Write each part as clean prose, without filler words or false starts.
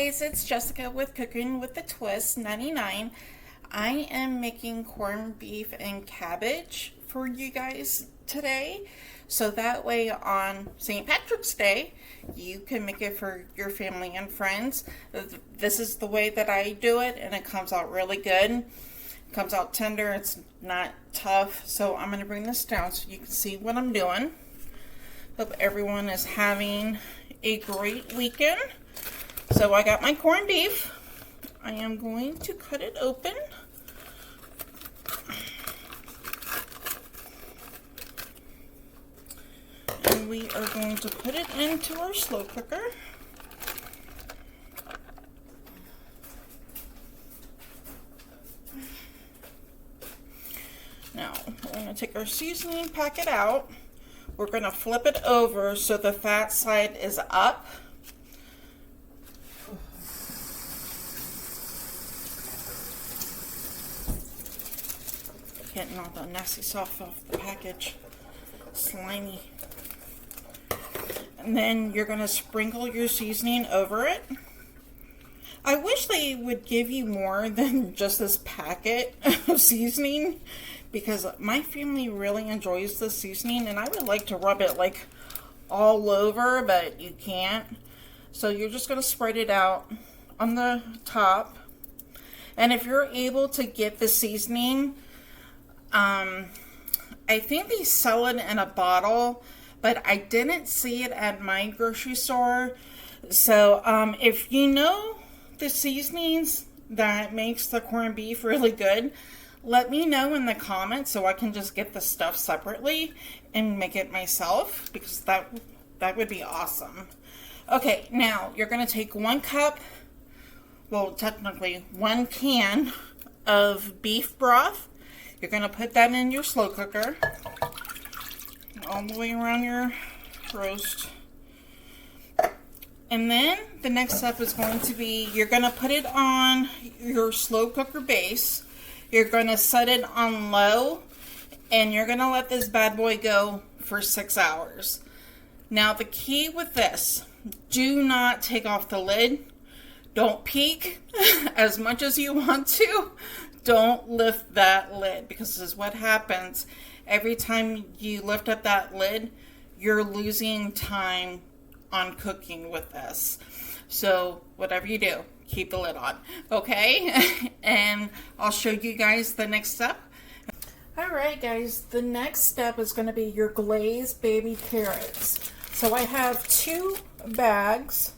guys, it's Jessica with Cooking with the Twist 99. I am making corned beef and cabbage for you guys today. So that way on St. Patrick's Day, you can make it for your family and friends. This is the way that I do it, and it comes out really good. It comes out tender, it's not tough. So I'm going to bring this down so you can see what I'm doing. Hope everyone is having a great weekend. So I got my corned beef. I am going to cut it open. And we are going to put it into our slow cooker. Now, we're going to take our seasoning packet out. We're going to flip it over so the fat side is up. Getting all the nasty stuff off the package. Slimy. And then you're going to sprinkle your seasoning over it. I wish they would give you more than just this packet of seasoning, because my family really enjoys the seasoning, and I would like to rub it like all over, but you can't. So you're just going to spread it out on the top. And if you're able to get the seasoning, I think they sell it in a bottle, but I didn't see it at my grocery store. So if you know the seasonings that makes the corned beef really good, let me know in the comments so I can just get the stuff separately and make it myself, because that would be awesome. Okay, now you're going to take 1 cup, well, technically 1 can of beef broth. You're going to put that in your slow cooker all the way around your roast. And then the next step is going to be, you're going to put it on your slow cooker base. You're going to set it on low, and you're going to let this bad boy go for 6 hours. Now the key with this, do not take off the lid. Don't peek as much as you want to. Don't lift that lid, because this is what happens. Every time you lift up that lid, you're losing time on cooking with this. So whatever you do, keep the lid on, okay? And I'll show you guys the next step. Alright guys, the next step is going to be your glazed baby carrots. So I have 2 bags,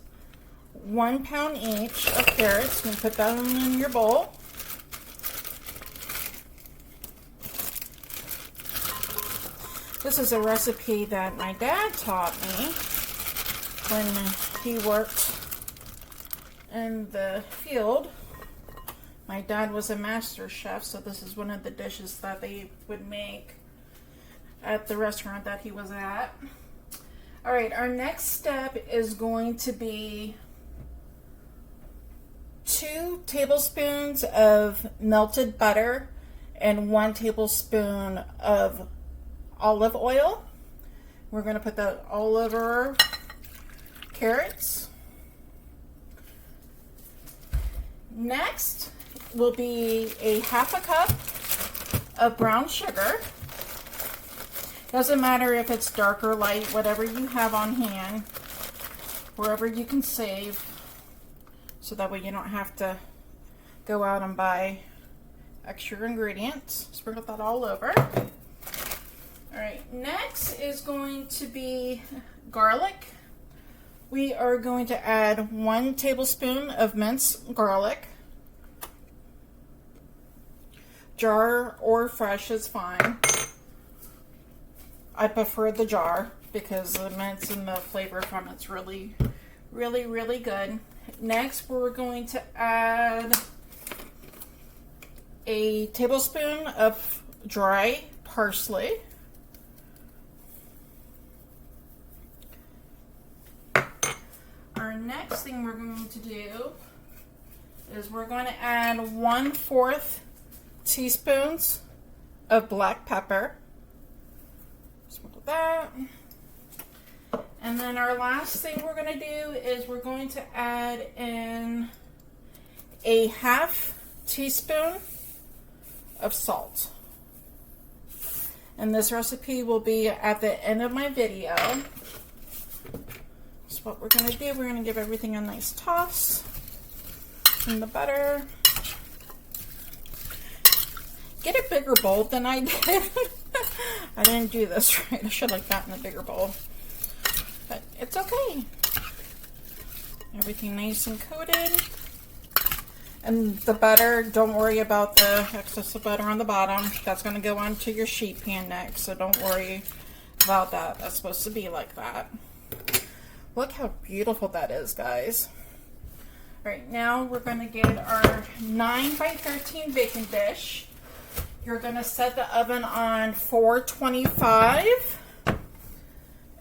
1 pound each of carrots. You can put that in your bowl. This is a recipe that my dad taught me when he worked in the field. My dad was a master chef, so this is one of the dishes that they would make at the restaurant that he was at. Alright, our next step is going to be 2 tablespoons of melted butter and 1 tablespoon of olive oil. We're going to put that all over our carrots. Next will be a 1/2 cup of brown sugar. Doesn't matter if it's dark or light, whatever you have on hand, wherever you can save, so that way you don't have to go out and buy extra ingredients. Sprinkle that all over. Alright, next is going to be garlic. We are going to add 1 tablespoon of minced garlic. Jar or fresh is fine. I prefer the jar because the mince and the flavor from it's really, really, really good. Next, we're going to add a tablespoon of dry parsley. Our next thing we're going to do is we're going to add 1/4 teaspoons of black pepper. Sprinkle that. And then our last thing we're going to do is we're going to add in a 1/2 teaspoon of salt. And this recipe will be at the end of my video. So what we're going to do, we're going to give everything a nice toss in the butter. Get a bigger bowl than I did. I didn't do this right. I should have gotten a bigger bowl. But it's okay. Everything nice and coated. And the butter, don't worry about the excess of butter on the bottom. That's going to go onto your sheet pan next, so don't worry about that. That's supposed to be like that. Look how beautiful that is, guys. All right, now we're going to get our 9x13 baking dish. You're going to set the oven on 425,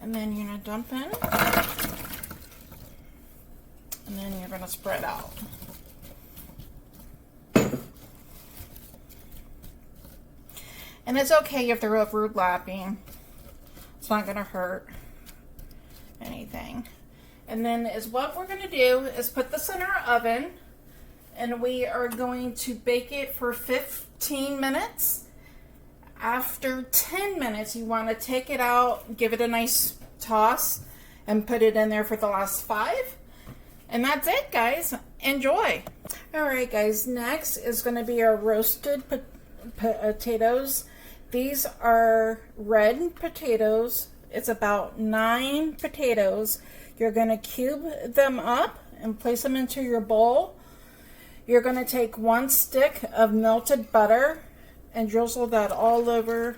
and then you're going to dump in, and then you're going to spread out. And it's okay if they're overlapping. It's not going to hurt anything. And then is what we're going to do is put this in our oven, and we are going to bake it for 15 minutes. After 10 minutes, you want to take it out, give it a nice toss, and put it in there for the last 5. And that's it, guys. Enjoy. All right, guys. Next is going to be our roasted potatoes. These are red potatoes. It's about 9 potatoes. You're going to cube them up and place them into your bowl. You're going to take 1 stick of melted butter and drizzle that all over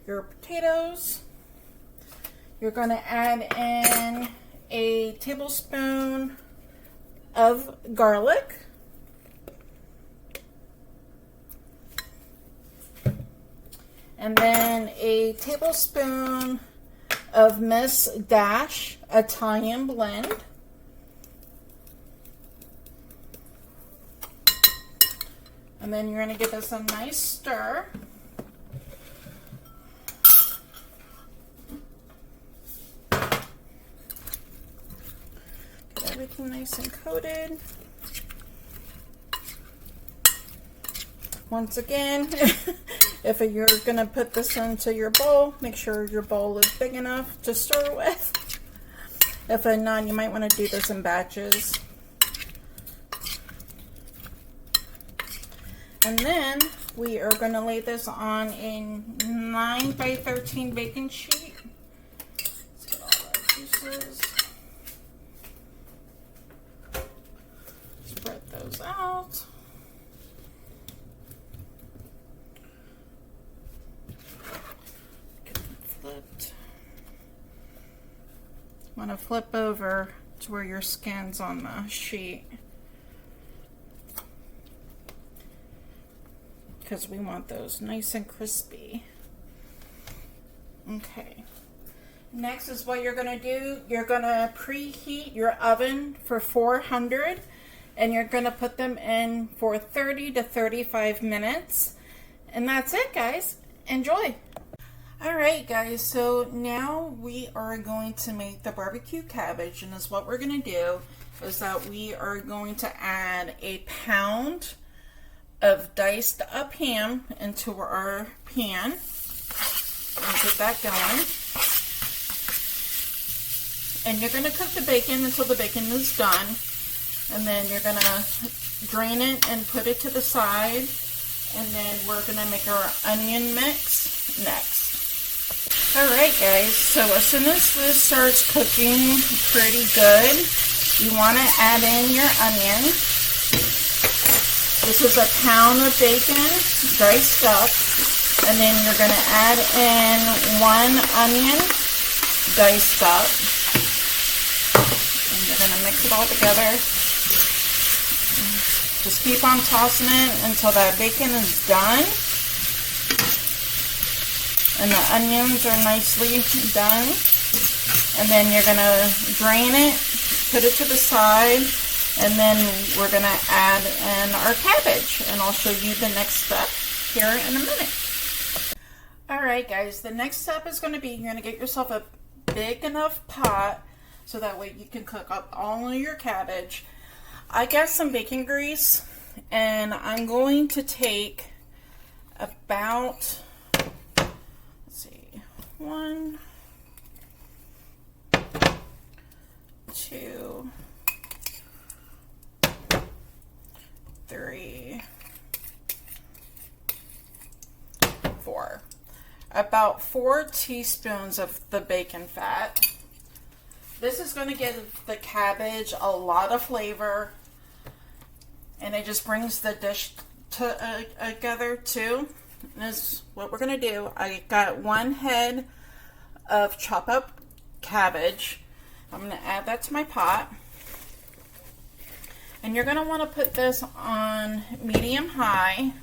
your potatoes. You're going to add in a tablespoon of garlic. And then a tablespoon of Miss Dash Italian blend. And then you're going to give this a nice stir. Get everything nice and coated. Once again, if you're going to put this into your bowl, make sure your bowl is big enough to stir with. If not, you might want to do this in batches. And then we are going to lay this on a 9x13 baking sheet. Let's get all our pieces. Spread those out. Get them flipped. Want to flip over to where your skin's on the sheet, because we want those nice and crispy. Okay. Next is what you're going to do. You're going to preheat your oven for 400, and you're going to put them in for 30 to 35 minutes. And that's it, guys. Enjoy. All right, guys. So now we are going to make the barbecue cabbage, and what we're going to do is that we are going to add a pound of diced up ham into our pan and get that going. And you're going to cook the bacon until the bacon is done, and then you're going to drain it and put it to the side, and then we're going to make our onion mix next. Alright, guys, so as soon as this starts cooking pretty good, you want to add in your onion. This is a pound of bacon diced up, and then you're going to add in 1 onion diced up, and you're going to mix it all together. Just keep on tossing it until that bacon is done, and the onions are nicely done. And then you're going to drain it, put it to the side, and then we're going to add in our cabbage, and I'll show you the next step here in a minute. Alright, guys, the next step is going to be, you're going to get yourself a big enough pot so that way you can cook up all of your cabbage. I got some bacon grease, and I'm going to take about, let's see, 1, 2, 3, 4. About 4 teaspoons of the bacon fat. This is going to give the cabbage a lot of flavor, and it just brings the dish together too. And this is what we're going to do. I got 1 head of chop up cabbage. I'm going to add that to my pot. And you're going to want to put this on medium high.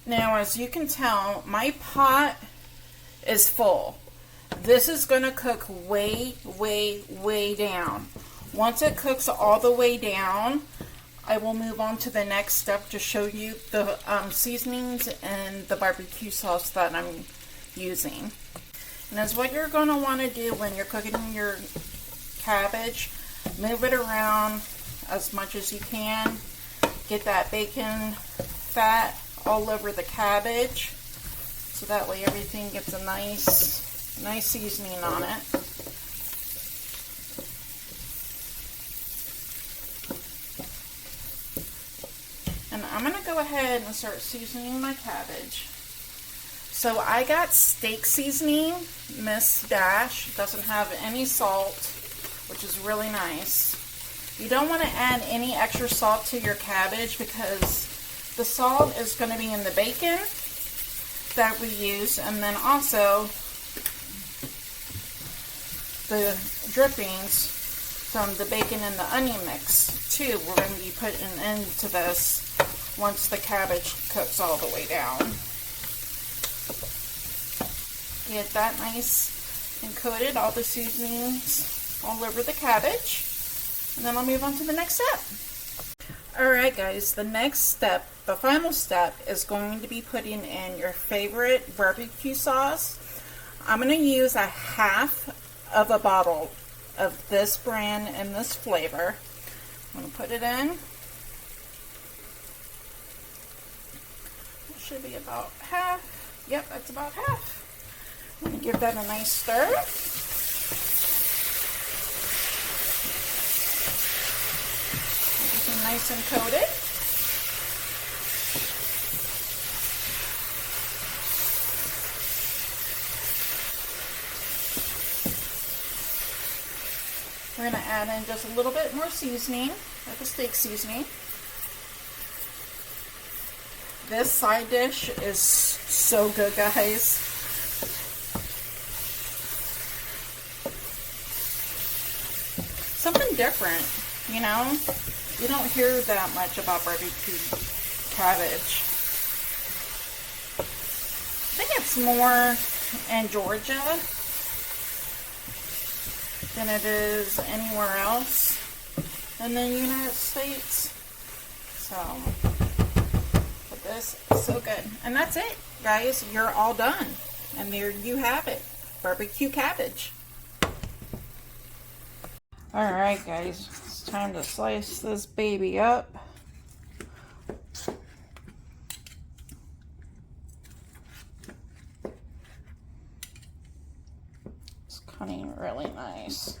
Now, as you can tell, my pot is full. This is going to cook way, way, way down. Once it cooks all the way down, I will move on to the next step to show you the seasonings and the barbecue sauce that I'm using. And that's what you're going to want to do when you're cooking your cabbage. Move it around as much as you can. Get that bacon fat all over the cabbage, so that way everything gets a nice seasoning on it. And I'm going to go ahead and start seasoning my cabbage. So I got steak seasoning, Miss Dash. It doesn't have any salt, which is really nice. You don't want to add any extra salt to your cabbage because the salt is going to be in the bacon that we use, and then also the drippings from the bacon and the onion mix too. We're going to be putting into this once the cabbage cooks all the way down. Get that nice and coated, all the seasonings all over the cabbage, and then I'll move on to the next step. Alright guys, the next step, the final step, is going to be putting in your favorite barbecue sauce. I'm going to use a half of a bottle of this brand and this flavor. I'm going to put it in. It should be about half. Yep, that's about half. I'm going to give that a nice stir. Nice and coated. We're going to add in just a little bit more seasoning, like a steak seasoning. This side dish is so good, guys. Something different, you know? You don't hear that much about barbecue cabbage. I think it's more in Georgia than it is anywhere else in the United States. So, but this is so good. And that's it, guys. You're all done. And there you have it. Barbecue cabbage. Alright, guys. Time to slice this baby up. It's cutting really nice.